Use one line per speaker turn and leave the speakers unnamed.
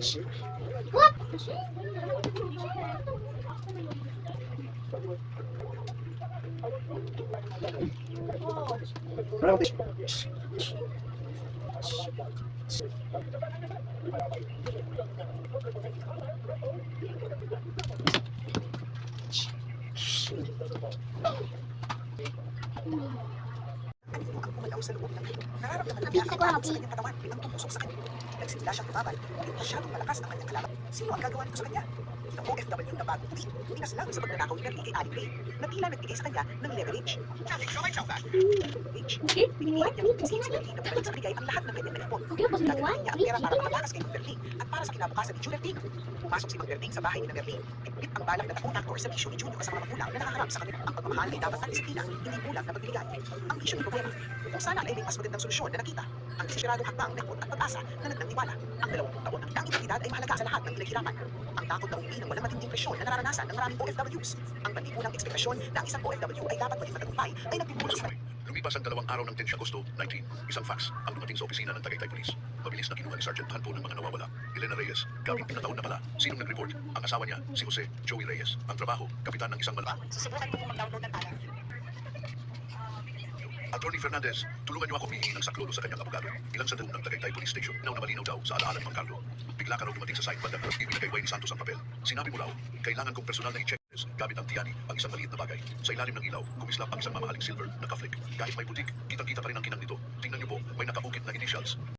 What?
Umalaw sa loob ng ito. Nararamdaman na niya ang bakit sa kanyang katawan ang tumusok sa kanya. Nagsimula siyang lumaban, ngunit masyadong malakas ang kanyang kalaban. Sino ang gagawa nito sa kanya? Ang OFW na bagong puti, pinaslang sa pagnanakaw ni Merly kay Aling Ray, na tila nagbigay sa kanya ng leverage. Leverage. Pinipilit niyang kumbinsihin si Merly na bumalik sa bigay ang lahat ng kanyang naipon. Gagawin niya ang pera para makatakas kay Merly at para sa kinabukasan ni Junior Ting. Pumasok si Merly sa bahay ni Merly. Bitbit ang balak na takong actor sa bisyo ni Junior kasama mga magulang na nakaharap sa kanila. Ang pagmamahal ay dapat ang disiplina, hindi kulang na pagbibigay. Ang bisyo ng problema. Kung sana ay may mas magandang solusyon na nakita, ang desesperadong hakbang, effort at pag-asa na nagtiwala. Ang 20 taon ng identidad ay mahalaga sa lahat ng pinaghirapan. Ang takot na umuwi ng walang matinding presyon na nararanasan ng maraming OFWs. Ang panlipunang ekspektasyon na ang isang OFW ay dapat maging matagumpay ay nagtutulak sa
Lumipas ang 2 araw ng 10 Agosto 19, isang fax ang dumating sa opisina ng Tagaytay Police. Mabilis na kinuha ni Sergeant Hanpo ng mga nawawala. Elena Reyes, gabing pinataon na pala. Sinong nag-report? Ang asawa niya, si Jose Joey Reyes. Ang trabaho, kapitan ng isang malaki.
Susubukan ko kung mag-download ng tala.
Attorney Fernandez, tulungan niyo ako humingi ng saklolo sa kanyang abogado. Ilang sa ng Tagaytay Police Station na malinaw daw sa alaala ni Mang Carlo. Bigla ka raw dumating sa site bandang alas ibinigay kay Wayne Santos ang papel. Sinabi mo raw, kailangan kong personal na i-check gamit ang tiyani ang isang maliit na bagay. Sa ilalim ng ilaw, kumislap ang isang mamahaling silver na cufflink. Kahit may putik, kitang-kita pa rin ang kinang nito. Tingnan niyo po, may nakaukit na initials.